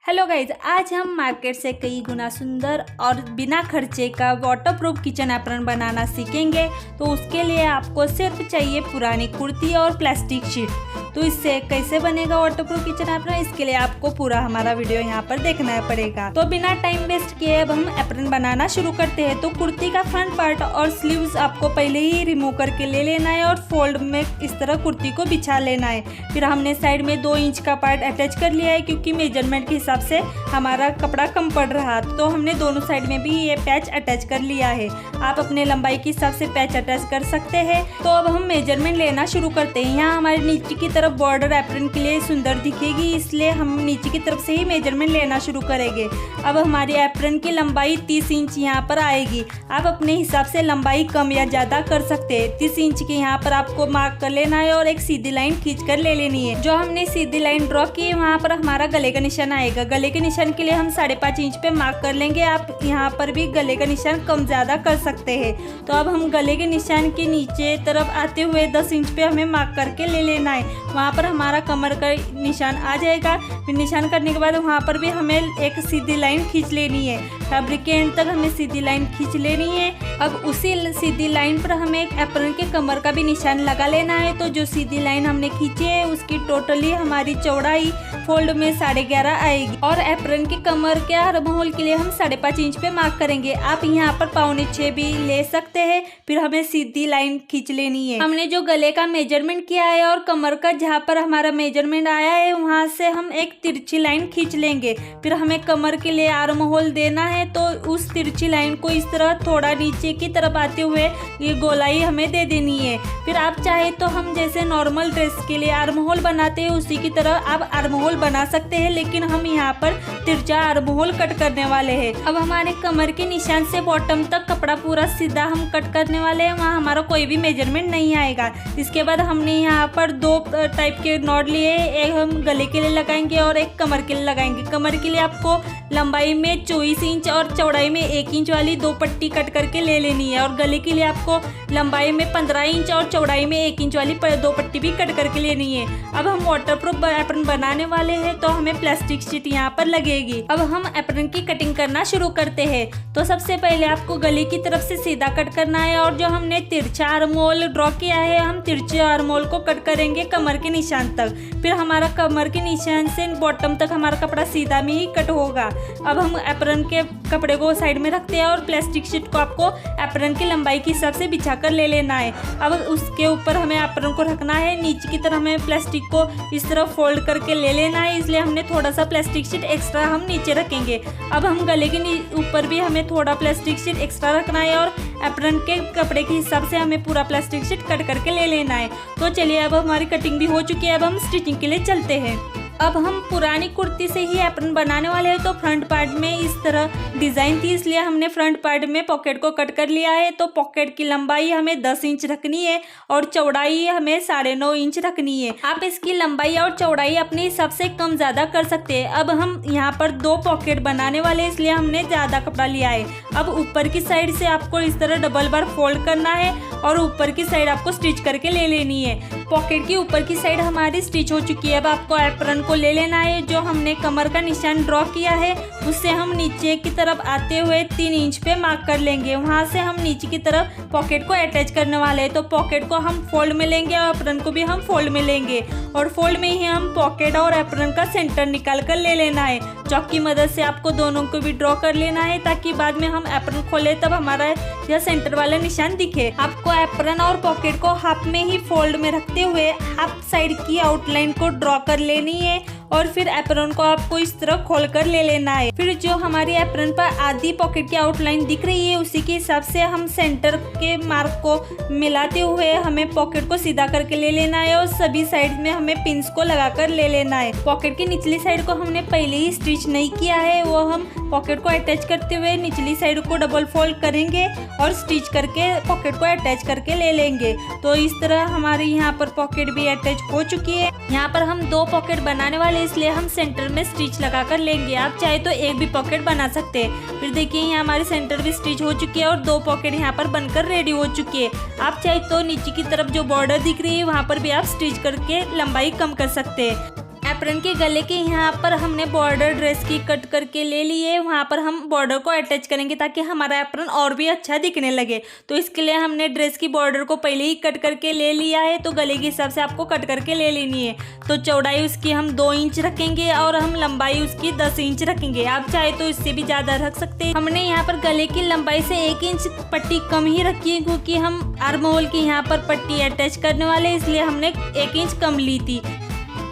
Hello guys, आज हम market से कई गुना सुंदर और बिना खर्चे का वाटरप्रूफ किचन एप्रन बनाना सीखेंगे। तो उसके लिए आपको सिर्फ चाहिए पुरानी कुर्ती और प्लास्टिक शीट। तो इससे कैसे बनेगा वाटरप्रूफ किचन एप्रन, इसके लिए आपको पूरा हमारा वीडियो यहाँ पर देखना पड़ेगा। तो बिना टाइम वेस्ट किए अब हम एप्रन बनाना शुरू करते हैं। तो कुर्ती का फ्रंट पार्ट और स्लीव्स आपको पहले ही रिमूव करके ले लेना है और फोल्ड में इस तरह कुर्ती को बिछा लेना है। फिर हमने साइड में 2 इंच का पार्ट अटैच कर लिया है, क्योंकि मेजरमेंट के हिसाब से हमारा कपड़ा कम पड़ रहा, तो हमने दोनों साइड में भी ये पैच अटैच कर लिया है। आप अपने लंबाई के हिसाब से पैच अटैच कर सकते हैं। तो अब हम मेजरमेंट लेना शुरू करते हैं। यहाँ हमारे नीचे की तरफ बॉर्डर एप्रन के लिए सुंदर दिखेगी, इसलिए हम नीचे की तरफ से ही मेजरमेंट लेना शुरू करेंगे। अब हमारी एप्रन की लंबाई 30 इंच यहाँ पर आएगी। आप अपने हिसाब से लंबाई कम या ज़्यादा कर सकते हैं। 30 इंच के यहाँ पर आपको मार्क कर लेना है और एक सीधी लाइन खींच कर ले लेनी है। जो हमने सीधी लाइन ड्रॉ की है वहाँ पर हमारा गले का निशान आएगा। गले के निशान के लिए हम 5.5 इंच पे मार्क कर लेंगे। आप यहाँ पर भी गले का निशान कम ज़्यादा कर सकते हैं। तो अब हम गले के निशान के नीचे तरफ आते हुए 10 इंच पे हमें मार्क करके ले लेना है। वहाँ पर हमारा कमर का निशान आ जाएगा। फिर निशान करने के बाद वहाँ पर भी हमें एक सीधी लाइन खींच लेनी है। फैब्रिक के एंड तक हमें सीधी लाइन खींच लेनी है। अब उसी सीधी लाइन पर हमें एक एप्रन के कमर का भी निशान लगा लेना है। तो जो सीधी लाइन हमने खींची है उसकी टोटली हमारी चौड़ाई फोल्ड में 11.5 आएगी। और एप्रन की कमर के आर्म होल के लिए हम 5.5 इंच पे मार्क करेंगे। आप यहाँ पर 5.25 भी ले सकते हैं। फिर हमें सीधी लाइन खींच लेनी है। हमने जो गले का मेजरमेंट किया है और कमर का जहाँ पर हमारा मेजरमेंट आया है वहाँ से हम एक तिरछी लाइन खींच लेंगे। फिर हमें कमर के लिए आर्म होल देना है, तो उस तिरछी लाइन को इस तरह थोड़ा नीचे की तरफ आते हुए ये गोलाई हमें दे देनी है। फिर आप चाहे तो हम जैसे नॉर्मल ड्रेस के लिए आर्म होल बनाते हैं उसी की तरह आप आर्म होल बना सकते हैं, लेकिन हम यहाँ पर तिरछा आर्म होल कट करने वाले हैं। अब हमारे कमर के निशान से बॉटम तक कपड़ा पूरा सीधा हम कट करने वाले हैं। वहाँ हमारा कोई भी मेजरमेंट नहीं आएगा। इसके बाद हमने यहाँ पर 2 टाइप के नॉट लिए, एक हम गले के लिए लगाएंगे और एक कमर के लिए लगाएंगे। कमर के लिए आपको लंबाई में 24 इंच और चौड़ाई में 1 इंच वाली 2 पट्टी कट करके ले लेनी है। और गले के लिए आपको लंबाई में 15 इंच और चौड़ाई में 1 इंच वाली 2 पट्टी भी कट करके लेनी है। अब हम वाटरप्रूफ एप्रन बनाने वाले हैं, तो हमें प्लास्टिक शीट यहाँ पर लगेगी। अब हम एप्रन की कटिंग करना शुरू करते हैं। तो सबसे पहले आपको गले की तरफ से सीधा कट करना है और जो हमने तिरछा आर्म होल ड्रॉ किया है हम तिरछे आर्म होल को कट करेंगे कमर के निशान तक। फिर हमारा कमर के निशान से बॉटम तक हमारा कपड़ा सीधा में ही कट होगा। अब हम एप्रन के कपड़े को साइड में रखते हैं और प्लास्टिक शीट को आपको एप्रन की लंबाई के हिसाब से बिछा कर ले लेना है। अब उसके ऊपर हमें एप्रन को रखना है। नीचे की तरफ हमें प्लास्टिक को इस तरह फोल्ड करके ले लेना है, इसलिए हमने थोड़ा सा प्लास्टिक शीट एक्स्ट्रा हम नीचे रखेंगे। अब हम गले के ऊपर भी हमें थोड़ा प्लास्टिक शीट एक्स्ट्रा रखना है और एप्रन के कपड़े के हिसाब से हमें पूरा प्लास्टिक शीट कट करके ले लेना है। तो चलिए, अब हमारी कटिंग भी हो चुकी है। अब हम स्टिचिंग के लिए चलते हैं। अब हम पुरानी कुर्ती से ही एप्रन बनाने वाले हैं। तो फ्रंट पार्ट में इस तरह डिज़ाइन थी, इसलिए हमने फ्रंट पार्ट में पॉकेट को कट कर लिया है। तो पॉकेट की लंबाई हमें 10 इंच रखनी है और चौड़ाई हमें 9.5 इंच रखनी है। आप इसकी लंबाई और चौड़ाई अपने हिसाब से कम ज़्यादा कर सकते हैं। अब हम यहाँ पर 2 पॉकेट बनाने वाले हैं, इसलिए हमने ज़्यादा कपड़ा लिया है। अब ऊपर की साइड से आपको इस तरह डबल बार फोल्ड करना है और ऊपर की साइड आपको स्टिच करके ले लेनी है। पॉकेट की ऊपर की साइड हमारी स्टिच हो चुकी है। अब आपको एप्रन को ले लेना है। जो हमने कमर का निशान ड्रॉ किया है उससे हम नीचे की तरफ आते हुए 3 इंच पे मार्क कर लेंगे। वहाँ से हम नीचे की तरफ पॉकेट को अटैच करने वाले हैं। तो पॉकेट को हम फोल्ड में लेंगे और एप्रन को भी हम फोल्ड में लेंगे और फोल्ड में ही हम पॉकेट और एप्रन का सेंटर निकाल कर ले लेना है। चॉक की मदद से आपको दोनों को भी ड्रॉ कर लेना है, ताकि बाद में हम एप्रन खोले तब हमारा यह सेंटर वाला निशान दिखे। आपको एप्रन और पॉकेट को हाफ में ही फोल्ड में रखते हुए हाफ साइड की आउटलाइन को ड्रॉ कर लेनी है और फिर एप्रन को आपको इस तरह खोल कर ले लेना है। फिर जो हमारी एप्रन पर आधी पॉकेट की आउटलाइन दिख रही है उसी के हिसाब से हम सेंटर के मार्क को मिलाते हुए हमें पॉकेट को सीधा करके ले लेना है और सभी साइड में हमें पिंस को लगाकर ले लेना है। पॉकेट की निचली साइड को हमने पहले ही स्टिच नहीं किया है, वो हम पॉकेट को अटैच करते हुए निचली साइड को डबल फोल्ड करेंगे और स्टिच करके पॉकेट को अटैच करके ले लेंगे। तो इस तरह हमारी यहाँ पर पॉकेट भी अटैच हो चुकी है। यहाँ पर हम 2 पॉकेट बनाने वाले, इसलिए हम सेंटर में स्टिच लगा कर लेंगे। आप चाहे तो एक भी पॉकेट बना सकते हैं। फिर देखिए, यहाँ हमारी सेंटर भी स्टिच हो चुकी है और 2 पॉकेट यहाँ पर बनकर रेडी हो चुकी है। आप चाहे तो नीचे की तरफ जो बॉर्डर दिख रही है वहाँ पर भी आप स्टिच करके लंबाई कम कर सकते हैं। एप्रन के गले के यहाँ पर हमने बॉर्डर ड्रेस की कट करके ले ली है। वहाँ पर हम बॉर्डर को अटैच करेंगे ताकि हमारा एप्रन और भी अच्छा दिखने लगे। तो इसके लिए हमने ड्रेस की बॉर्डर को पहले ही कट करके ले लिया है। तो गले के हिसाब से आपको कट करके ले लेनी है। तो चौड़ाई उसकी हम 2 इंच रखेंगे और हम लंबाई उसकी 10 इंच रखेंगे। आप चाहे तो इससे भी ज़्यादा रख सकते हैं। हमने यहाँ पर गले की लंबाई से 1 इंच पट्टी कम ही रखी है, क्योंकि हम आर्म होल की यहाँ पर पट्टी अटैच करने वाले हैं, इसलिए हमने 1 इंच कम ली थी।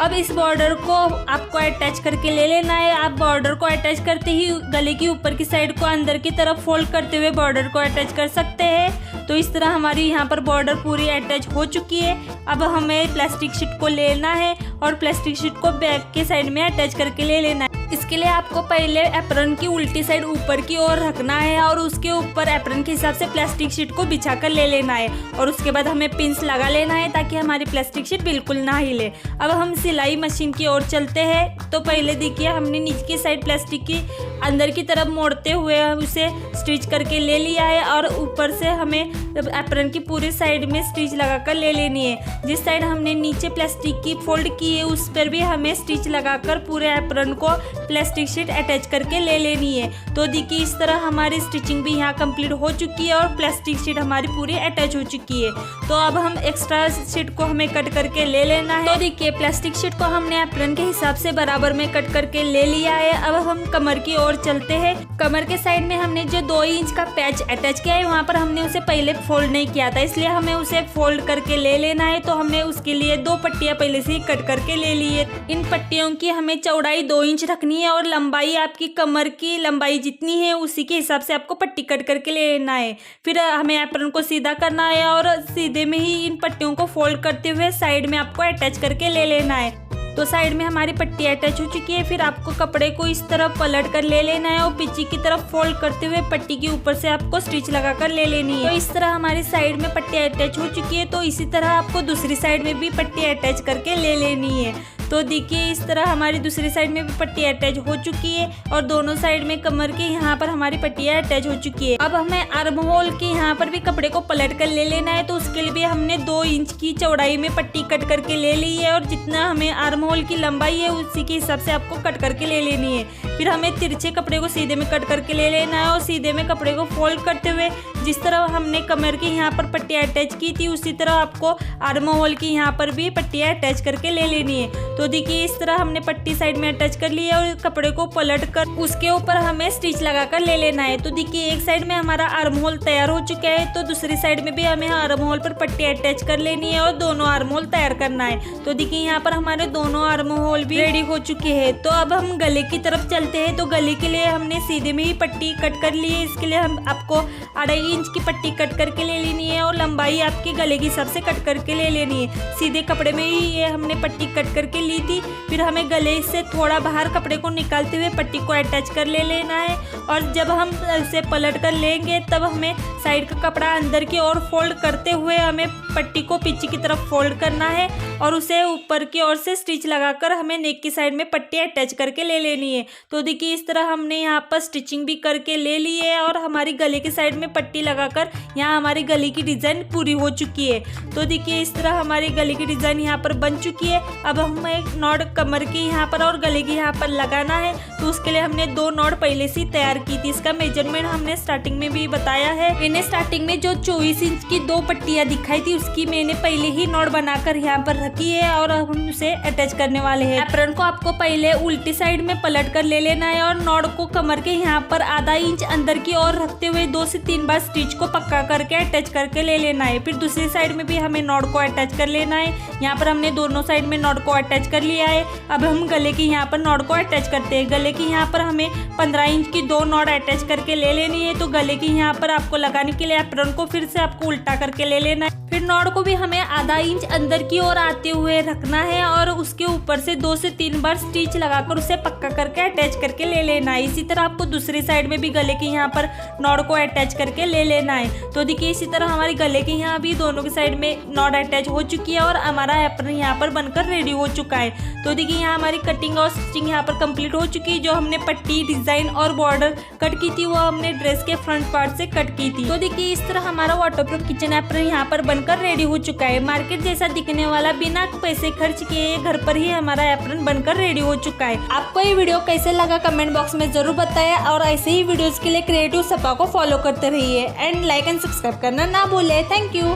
अब इस बॉर्डर को आपको अटैच करके ले लेना है। आप बॉर्डर को अटैच करते ही गले की ऊपर की साइड को अंदर की तरफ फोल्ड करते हुए बॉर्डर को अटैच कर सकते हैं। तो इस तरह हमारी यहाँ पर बॉर्डर पूरी अटैच हो चुकी है। अब हमें प्लास्टिक शीट को लेना है और प्लास्टिक शीट को बैक के साइड में अटैच करके ले लेना है। इसके लिए आपको पहले एप्रन की उल्टी साइड ऊपर की ओर रखना है और उसके ऊपर एप्रन के हिसाब से प्लास्टिक शीट को बिछा कर ले लेना है। और उसके बाद हमें पिंस लगा लेना है ताकि हमारी प्लास्टिक शीट बिल्कुल ना हिले। अब हम सिलाई मशीन की ओर चलते हैं। तो पहले देखिए हमने नीचे की साइड प्लास्टिक की अंदर की तरफ मोड़ते हुए उसे स्टिच करके ले लिया है और ऊपर से हमें एप्रन की पूरी साइड में स्टिच लगाकर ले लेनी है। जिस साइड हमने नीचे प्लास्टिक की फोल्ड की है उस पर भी हमें स्टिच लगाकर पूरे एप्रन को प्लास्टिक शीट अटैच करके ले लेनी है। तो देखिए इस तरह हमारी स्टिचिंग भी यहाँ कंप्लीट हो चुकी है और प्लास्टिक शीट हमारी पूरी अटैच हो चुकी है। तो अब हम एक्स्ट्रा शीट को हमें कट करके ले लेना है। तो देखिए प्लास्टिक शीट को हमने एप्रन के हिसाब से बराबर में कट करके ले लिया है। अब हम कमर की ओर चलते हैं। कमर के साइड में हमने जो 2 इंच का पैच अटैच किया है वहाँ पर हमने उसे पहले फोल्ड नहीं किया था, इसलिए हमें उसे फोल्ड करके ले लेना है। तो हमने उसके लिए 2 पट्टियाँ पहले से ही कट करके ले ली है। इन पट्टियों की हमें चौड़ाई 2 इंच रखनी है और लंबाई आपकी कमर की लंबाई जितनी है उसी के हिसाब से आपको पट्टी कट करके ले लेना है। फिर हमें एप्रन को सीधा करना है और सीधे में ही इन पट्टियों को फोल्ड करते हुए साइड में आपको अटैच करके ले लेना है। तो साइड में हमारी पट्टी अटैच हो चुकी है। फिर आपको कपड़े को इस तरफ पलट कर ले लेना है और पीछे की तरफ फोल्ड करते हुए पट्टी के ऊपर से आपको स्टिच लगाकर ले लेनी है। तो इस तरह हमारी साइड में पट्टी अटैच हो चुकी है। तो इसी तरह आपको दूसरी साइड में भी पट्टी अटैच करके ले लेनी है। तो देखिए इस तरह हमारी दूसरी साइड में भी पट्टी अटैच हो चुकी है और दोनों साइड में कमर के यहाँ पर हमारी पट्टियाँ अटैच हो चुकी है। अब हमें आर्म होल के यहाँ पर भी कपड़े को पलट कर ले लेना है। तो उसके लिए भी हमने 2 इंच की चौड़ाई में पट्टी कट करके ले ली है और जितना हमें आर्म होल की लंबाई है उसी के हिसाब से आपको कट करके ले लेनी है। फिर हमें तिरछे कपड़े को सीधे में कट करके ले लेना है और सीधे में कपड़े को फोल्ड करते हुए जिस तरह हमने कमर के यहाँ पर पट्टी अटैच की थी उसी तरह आपको आर्म होल की यहाँ पर भी पट्टियाँ अटैच करके ले लेनी है। तो देखिए इस तरह हमने पट्टी साइड में अटैच कर लिया और कपड़े को पलट कर उसके ऊपर हमें स्टिच लगाकर ले लेना है। तो देखिए एक साइड में हमारा आर्म होल तैयार हो चुका है। तो दूसरी साइड में भी हमें आर्म होल पर पट्टी अटैच कर लेनी है और दोनों आर्म होल तैयार करना है। तो देखिए यहाँ पर हमारे दोनों आर्म होल भी रेडी हो चुके हैं। तो अब हम गले की तरफ चलते हैं। तो गले के लिए हमने सीधे में ही पट्टी कट कर ली है। इसके लिए हम आपको 2.5 इंच की पट्टी कट करके ले लेनी है और लंबाई आपके गले के हिसाब से कट करके ले लेनी है। सीधे कपड़े में ही ये हमने पट्टी कट करके ली थी। फिर हमें गले से थोड़ा बाहर कपड़े को निकालते हुए पट्टी को अटैच कर ले लेना है और जब हम इसे पलट कर लेंगे तब हमें साइड का कपड़ा अंदर की ओर फोल्ड करते हुए हमें पट्टी को पीछे की तरफ फोल्ड करना है और उसे ऊपर की ओर से स्टिच लगाकर हमें नेक की साइड में पट्टी अटैच करके ले लेनी है। तो देखिए इस तरह हमने यहाँ पर स्टिचिंग भी करके ले ली है और हमारी गले की साइड में पट्टी लगाकर यहाँ हमारी गले की डिज़ाइन पूरी हो चुकी है। तो देखिए इस तरह हमारी गले की डिज़ाइन यहाँ पर बन चुकी है। अब हमें एक नॉट कमर की यहाँ पर और गले की यहाँ पर लगाना है। तो उसके लिए हमने 2 नॉट पहले से तैयार की थी। इसका मेजरमेंट हमने स्टार्टिंग में भी बताया है। मैंने स्टार्टिंग में जो 24 इंच की 2 पट्टियाँ दिखाई थी उसकी मैंने पहले ही नॉट बनाकर यहाँ पर रखी है और अब हम उसे अटैच करने वाले हैं। एप्रन को आपको पहले उल्टी साइड में पलट कर ले लेना है और नॉट को कमर के यहाँ पर 1/2 इंच अंदर की ओर रखते हुए 2 से 3 बार स्टिच को पक्का करके अटैच करके ले लेना है। फिर दूसरी साइड में भी हमें नॉट को अटैच कर लेना है। यहाँ पर हमने दोनों साइड में नॉट को अटैच कर लिया है। अब हम गले की यहाँ पर नॉट को अटैच करते हैं। गले की यहाँ पर हमें 15 इंच की 2 नॉट अटैच करके ले लेनी है। तो गले की यहाँ पर आपको लगाने के लिए एप्रन को फिर से आपको उल्टा करके ले लेना है। फिर नॉट को भी हमें 1/2 इंच अंदर की ओर आते हुए रखना है और उसके ऊपर से 2 से 3 बार स्टिच लगाकर उसे पक्का करके अटैच करके ले लेना है। इसी तरह आपको दूसरी साइड में भी गले के यहाँ पर नॉट को अटैच करके ले ले लेना है। तो देखिए इसी तरह हमारे गले के यहाँ भी दोनों के साइड में नॉट अटैच हो चुकी है और हमारा एप्रन यहाँ पर बनकर रेडी हो चुका है। तो देखिए यहाँ हमारी कटिंग और स्टिचिंग यहाँ पर कंप्लीट हो चुकी है। जो हमने पट्टी, डिजाइन और बॉर्डर कट की थी वो हमने ड्रेस के फ्रंट पार्ट से कट की थी। तो देखिए इस तरह हमारा वाटरप्रूफ किचन एप्रन यहाँ पर बनकर रेडी हो चुका है। मार्केट जैसा दिखने वाला, बिना पैसे खर्च किए घर पर ही हमारा एप्रन बनकर रेडी हो चुका है। आपको ये वीडियो कैसे लगा कमेंट बॉक्स में जरूर बताएं और ऐसे ही वीडियोस के लिए क्रिएटिव सपा को फॉलो करते रहिए एंड लाइक एंड सब्सक्राइब करना ना भूलें। Thank you.